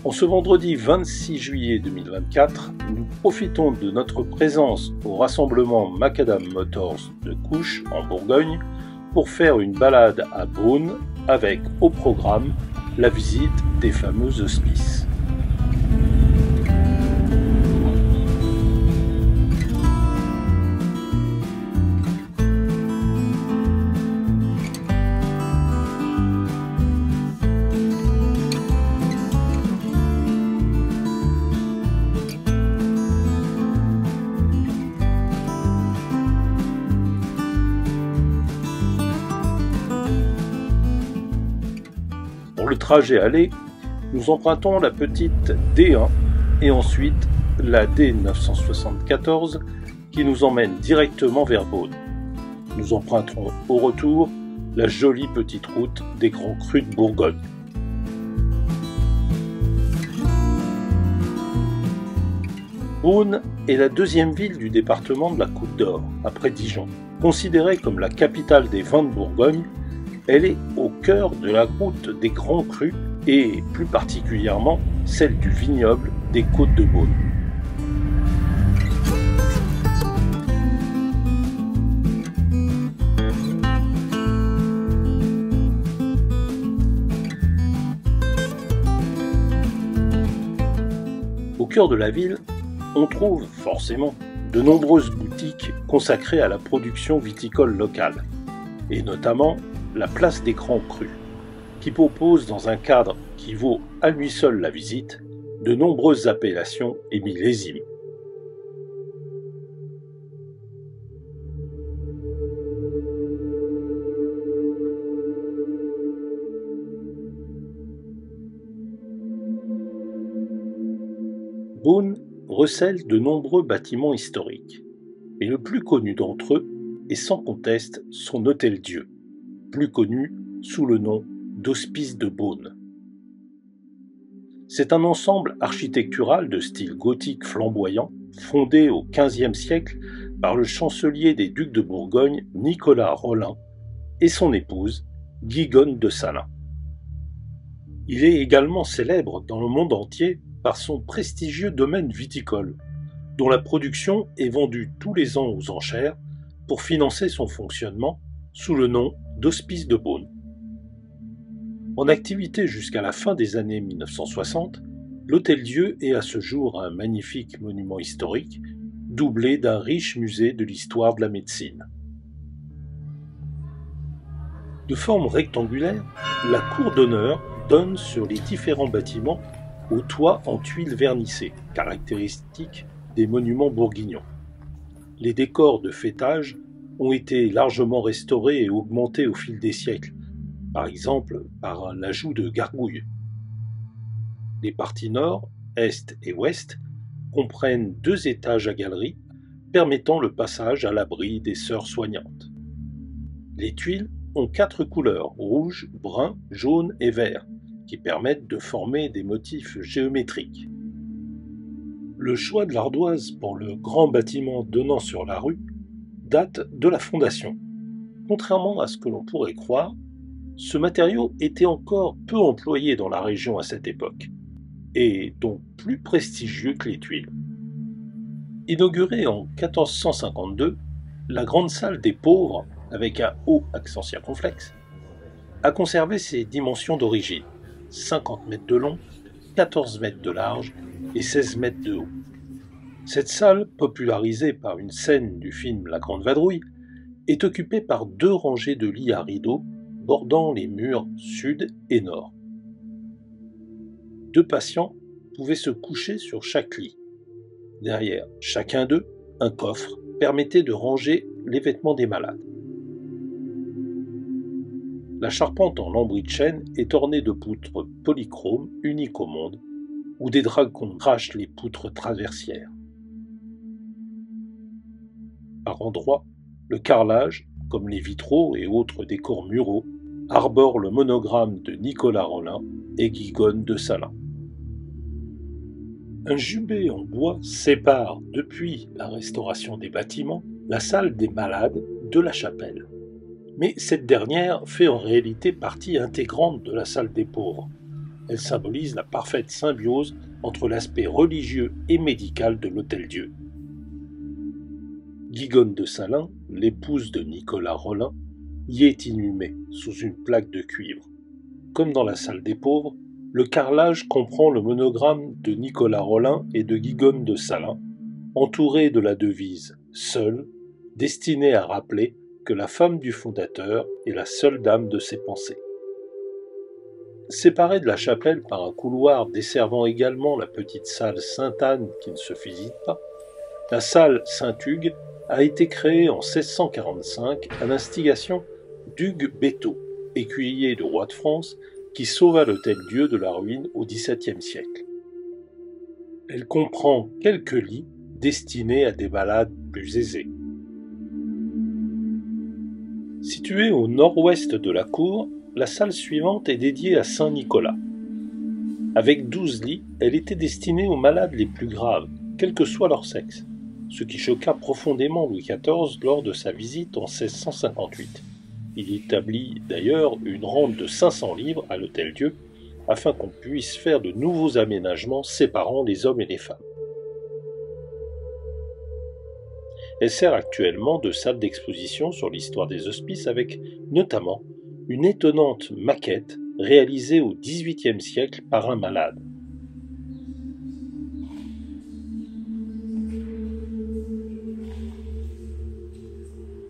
En ce vendredi 26 juillet 2024, nous profitons de notre présence au rassemblement Macadam Motors de Couches en Bourgogne pour faire une balade à Beaune avec au programme la visite des fameux hospices. Pour le trajet aller, nous empruntons la petite D1 et ensuite la D974 qui nous emmène directement vers Beaune. Nous emprunterons au retour la jolie petite route des Grands Crus de Bourgogne. Beaune est la deuxième ville du département de la Côte d'Or, après Dijon. Considérée comme la capitale des vins de Bourgogne, elle est au cœur de la route des Grands Crus et plus particulièrement celle du vignoble des Côtes de Beaune. Au cœur de la ville, on trouve forcément de nombreuses boutiques consacrées à la production viticole locale, et notamment la place des Grands Crus, qui propose dans un cadre qui vaut à lui seul la visite, de nombreuses appellations et millésimes. Beaune recèle de nombreux bâtiments historiques, et le plus connu d'entre eux est sans conteste son Hôtel-Dieu, plus connu sous le nom d'Hospice de Beaune. C'est un ensemble architectural de style gothique flamboyant, fondé au XVe siècle par le chancelier des ducs de Bourgogne Nicolas Rolin et son épouse Guigonne de Salins. Il est également célèbre dans le monde entier par son prestigieux domaine viticole, dont la production est vendue tous les ans aux enchères pour financer son fonctionnement sous le nom d'Hospice de Beaune. En activité jusqu'à la fin des années 1960, l'Hôtel-Dieu est à ce jour un magnifique monument historique, doublé d'un riche musée de l'histoire de la médecine. De forme rectangulaire, la cour d'honneur donne sur les différents bâtiments au toit en tuiles vernissées, caractéristique des monuments bourguignons. Les décors de fêtage ont été largement restaurés et augmentés au fil des siècles, par exemple par l'ajout de gargouilles. Les parties nord, est et ouest comprennent 2 étages à galeries permettant le passage à l'abri des sœurs soignantes. Les tuiles ont 4 couleurs, rouge, brun, jaune et vert, qui permettent de former des motifs géométriques. Le choix de l'ardoise pour le grand bâtiment donnant sur la rue date de la fondation. Contrairement à ce que l'on pourrait croire, ce matériau était encore peu employé dans la région à cette époque, et donc plus prestigieux que les tuiles. Inaugurée en 1452, la grande salle des pauvres, avec un haut accent circonflexe, a conservé ses dimensions d'origine, 50 mètres de long, 14 mètres de large et 16 mètres de haut. Cette salle, popularisée par une scène du film La Grande Vadrouille, est occupée par 2 rangées de lits à rideaux bordant les murs sud et nord. 2 patients pouvaient se coucher sur chaque lit. Derrière chacun d'eux, un coffre permettait de ranger les vêtements des malades. La charpente en lambris de chêne est ornée de poutres polychromes uniques au monde, où des dragons crachent les poutres traversières. Par endroits, le carrelage, comme les vitraux et autres décors muraux, arbore le monogramme de Nicolas Rolin et Guigonne de Salins. Un jubé en bois sépare, depuis la restauration des bâtiments, la salle des malades de la chapelle. Mais cette dernière fait en réalité partie intégrante de la salle des pauvres, Elle symbolise la parfaite symbiose entre l'aspect religieux et médical de l'Hôtel-Dieu. Guigonne de Salins, l'épouse de Nicolas Rolin, y est inhumée sous une plaque de cuivre. Comme dans la salle des pauvres, le carrelage comprend le monogramme de Nicolas Rolin et de Guigonne de Salins, entouré de la devise « Seule », destinée à rappeler que la femme du fondateur est la seule dame de ses pensées. Séparée de la chapelle par un couloir desservant également la petite salle Sainte-Anne qui ne se visite pas, la salle Saint-Hugues a été créée en 1645 à l'instigation d'Hugues Béthaud, écuyer du roi de France, qui sauva l'Hôtel-Dieu de la ruine au XVIIe siècle. Elle comprend quelques lits destinés à des malades plus aisés. Située au nord-ouest de la cour, la salle suivante est dédiée à Saint Nicolas. Avec 12 lits, elle était destinée aux malades les plus graves, quel que soit leur sexe, ce qui choqua profondément Louis XIV lors de sa visite en 1658. Il établit d'ailleurs une rente de 500 livres à l'Hôtel-Dieu, afin qu'on puisse faire de nouveaux aménagements séparant les hommes et les femmes. Elle sert actuellement de salle d'exposition sur l'histoire des hospices avec notamment une étonnante maquette réalisée au XVIIIe siècle par un malade.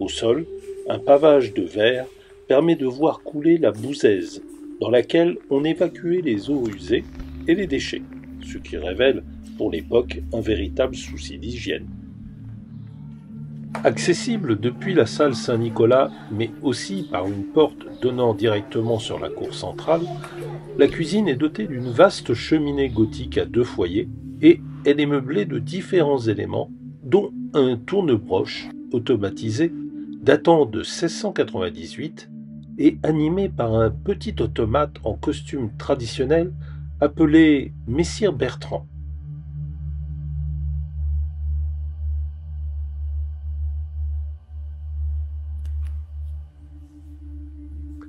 Au sol, un pavage de verre permet de voir couler la bouzaise, dans laquelle on évacuait les eaux usées et les déchets, ce qui révèle pour l'époque un véritable souci d'hygiène. Accessible depuis la salle Saint-Nicolas, mais aussi par une porte donnant directement sur la cour centrale, la cuisine est dotée d'une vaste cheminée gothique à 2 foyers et elle est meublée de différents éléments, dont un tourne-broche automatisé datant de 1698 et animé par un petit automate en costume traditionnel appelé Messire Bertrand.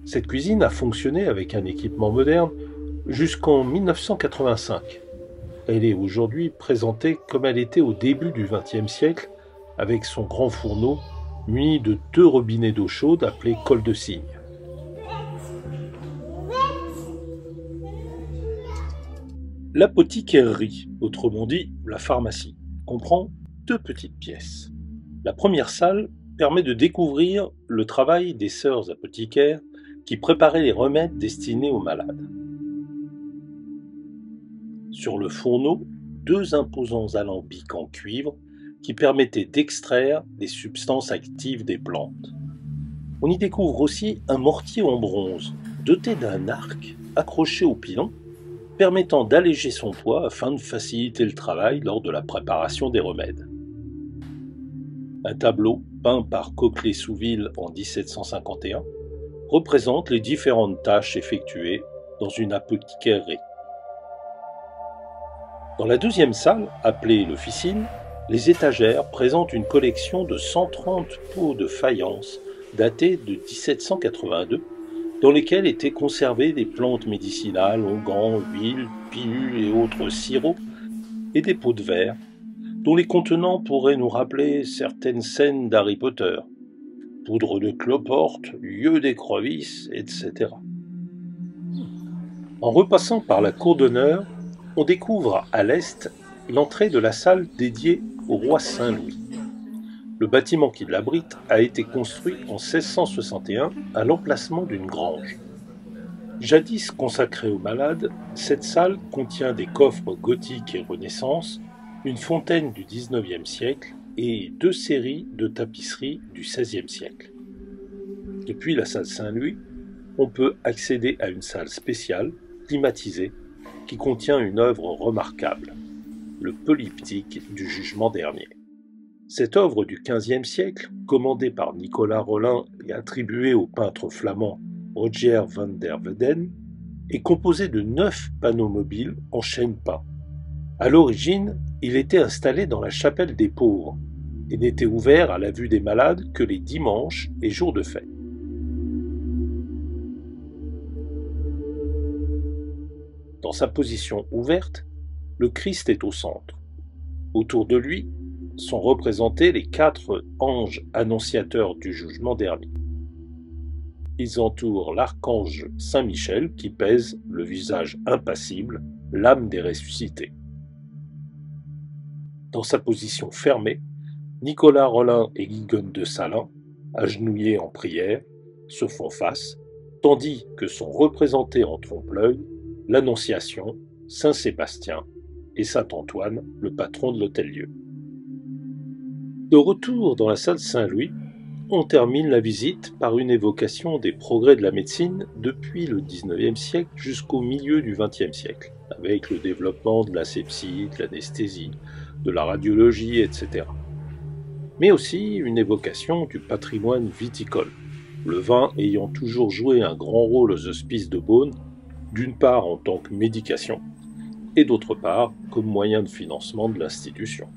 Cette cuisine a fonctionné avec un équipement moderne jusqu'en 1985. Elle est aujourd'hui présentée comme elle était au début du XXe siècle, avec son grand fourneau muni de 2 robinets d'eau chaude appelés cols de cygne. L'apothicairerie, autrement dit la pharmacie, comprend 2 petites pièces. La première salle permet de découvrir le travail des sœurs apothicaires qui préparaient les remèdes destinés aux malades. Sur le fourneau, 2 imposants alambics en cuivre qui permettaient d'extraire les substances actives des plantes. On y découvre aussi un mortier en bronze, doté d'un arc accroché au pilon, permettant d'alléger son poids afin de faciliter le travail lors de la préparation des remèdes. Un tableau peint par Coquelet-Souville en 1751 représente les différentes tâches effectuées dans une apothicairerie. Dans la deuxième salle, appelée l'officine, les étagères présentent une collection de 130 pots de faïence datés de 1782, dans lesquels étaient conservées des plantes médicinales, onguents, huiles, pilules et autres sirops, et des pots de verre, dont les contenants pourraient nous rappeler certaines scènes d'Harry Potter. Poudre de cloporte, yeux d'écrevisse, etc. En repassant par la cour d'honneur, on découvre à l'est l'entrée de la salle dédiée au roi Saint-Louis. Le bâtiment qui l'abrite a été construit en 1661 à l'emplacement d'une grange. Jadis consacrée aux malades, cette salle contient des coffres gothiques et Renaissance, une fontaine du XIXe siècle et 2 séries de tapisseries du XVIe siècle. Depuis la salle Saint-Louis, on peut accéder à une salle spéciale, climatisée, qui contient une œuvre remarquable, le polyptyque du Jugement dernier. Cette œuvre du XVe siècle, commandée par Nicolas Rolin et attribuée au peintre flamand Rogier van der Weyden, est composée de 9 panneaux mobiles en chêne peint. À l'origine, il était installé dans la chapelle des pauvres et n'était ouvert à la vue des malades que les dimanches et jours de fête. Dans sa position ouverte, le Christ est au centre. Autour de lui sont représentés les 4 anges annonciateurs du jugement dernier. Ils entourent l'archange Saint Michel qui pèse le visage impassible, l'âme des ressuscités. Dans sa position fermée, Nicolas Rolin et Guigone de Salins, agenouillés en prière, se font face, tandis que sont représentés en trompe-l'œil l'Annonciation, Saint Sébastien et Saint Antoine, le patron de l'Hôtel-Dieu. De retour dans la salle Saint-Louis, on termine la visite par une évocation des progrès de la médecine depuis le XIXe siècle jusqu'au milieu du XXe siècle, avec le développement de l'asepsie, de l'anesthésie, de la radiologie, etc. Mais aussi une évocation du patrimoine viticole, le vin ayant toujours joué un grand rôle aux hospices de Beaune, d'une part en tant que médication, et d'autre part comme moyen de financement de l'institution.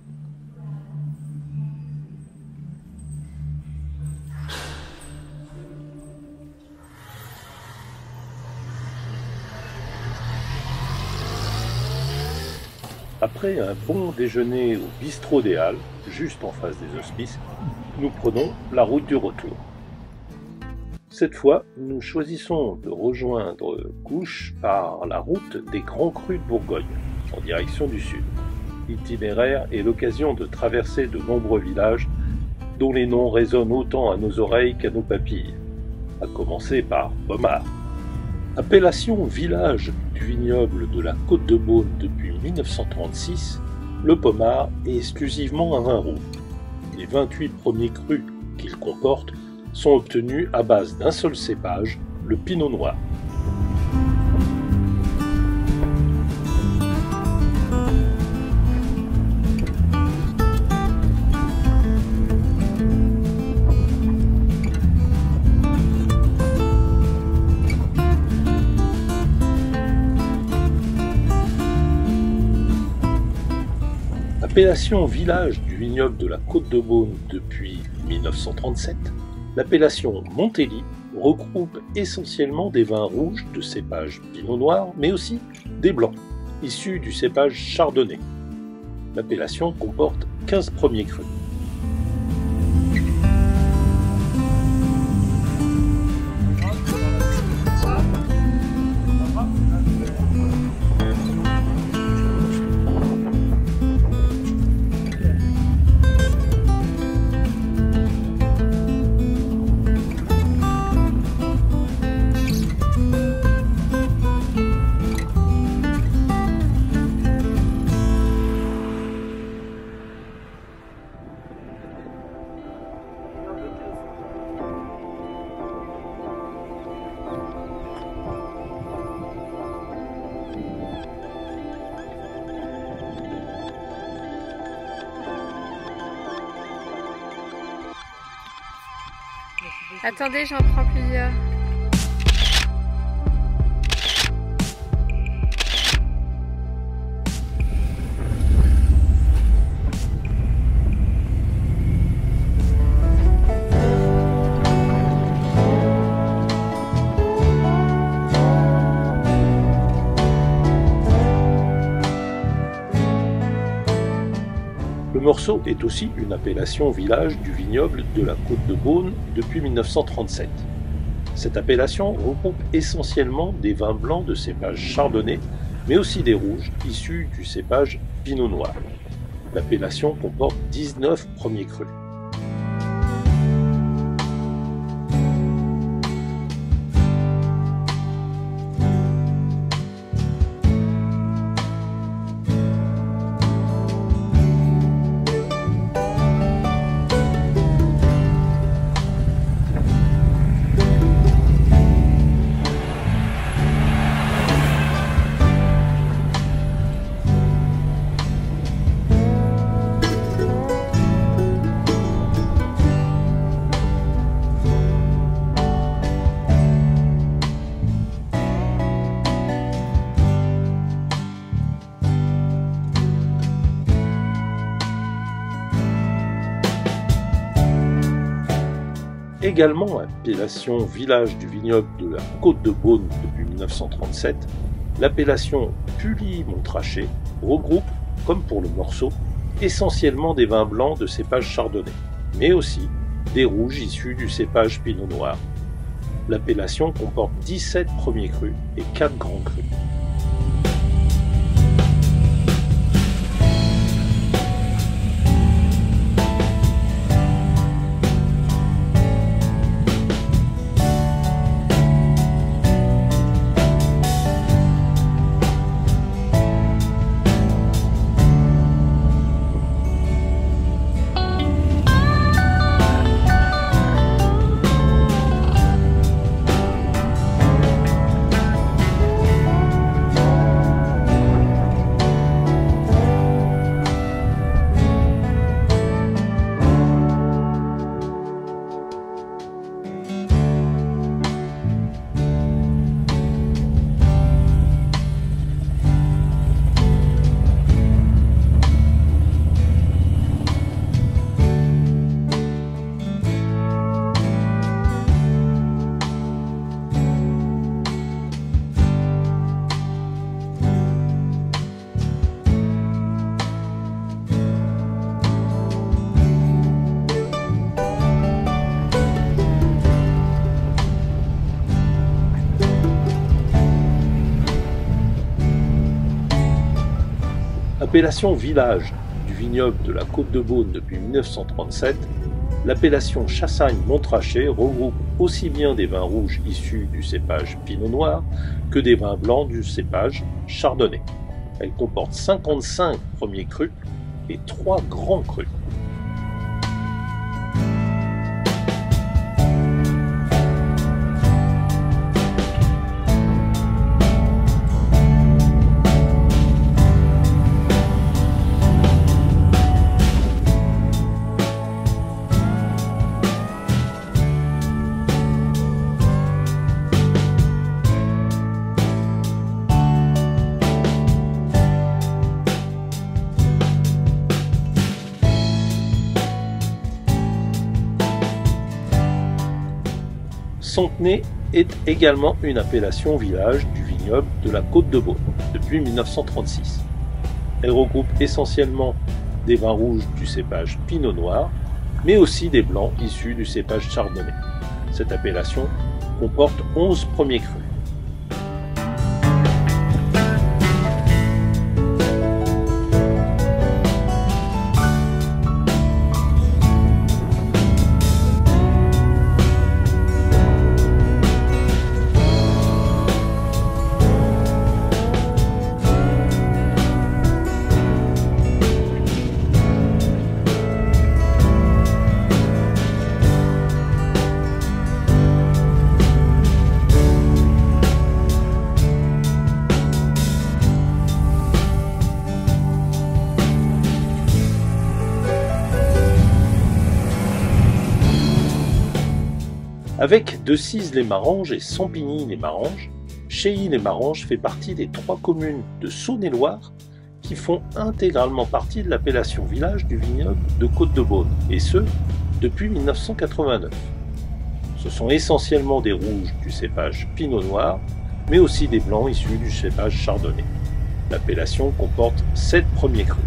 Après un bon déjeuner au bistrot des Halles, juste en face des hospices, nous prenons la route du retour. Cette fois, nous choisissons de rejoindre Couches par la route des Grands Crus de Bourgogne, en direction du sud. L'itinéraire est l'occasion de traverser de nombreux villages dont les noms résonnent autant à nos oreilles qu'à nos papilles, à commencer par Pommard. Appellation village du vignoble de la Côte de Beaune depuis 1936, le Pommard est exclusivement un vin rouge. Les 28 premiers crus qu'il comporte sont obtenus à base d'un seul cépage, le Pinot Noir. Appellation village du vignoble de la Côte de Beaune depuis 1937, l'appellation Montély regroupe essentiellement des vins rouges de cépage Pinot Noir, mais aussi des blancs, issus du cépage Chardonnay. L'appellation comporte 15 premiers crus. Attendez, j'en prends plusieurs. Le Morceau est aussi une appellation village du vignoble de la Côte de Beaune depuis 1937. Cette appellation regroupe essentiellement des vins blancs de cépage Chardonnay, mais aussi des rouges issus du cépage Pinot Noir. L'appellation comporte 19 premiers crus. Également appellation village du vignoble de la Côte de Beaune depuis 1937, L'appellation Pulis-Montrachet regroupe, comme pour le Meursault, essentiellement des vins blancs de cépage chardonnay, mais aussi des rouges issus du cépage pinot noir. L'appellation comporte 17 premiers crus et 4 grands crus. Appellation village du vignoble de la Côte de Beaune depuis 1937, l'appellation Chassagne-Montrachet regroupe aussi bien des vins rouges issus du cépage pinot noir que des vins blancs du cépage chardonnay. Elle comporte 55 premiers crus et 3 grands crus. Centenay est également une appellation village du vignoble de la Côte de Beaune depuis 1936. Elle regroupe essentiellement des vins rouges du cépage pinot noir, mais aussi des blancs issus du cépage chardonnay. Cette appellation comporte 11 premiers crus. Avec Decize-les-Maranges et Sampigny-les-Maranges, Cheilly-les-Maranges fait partie des 3 communes de Saône-et-Loire qui font intégralement partie de l'appellation village du vignoble de Côte de Beaune, et ce, depuis 1989. Ce sont essentiellement des rouges du cépage pinot noir, mais aussi des blancs issus du cépage chardonnay. L'appellation comporte 7 premiers crus.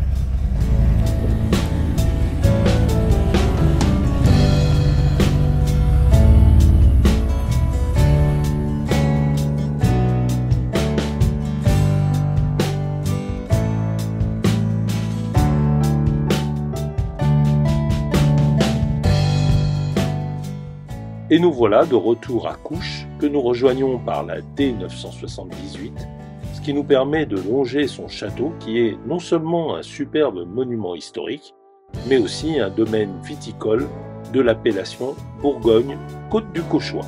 Et nous voilà de retour à Couches, que nous rejoignons par la D978, ce qui nous permet de longer son château qui est non seulement un superbe monument historique, mais aussi un domaine viticole de l'appellation Bourgogne-Côte du Cauchois.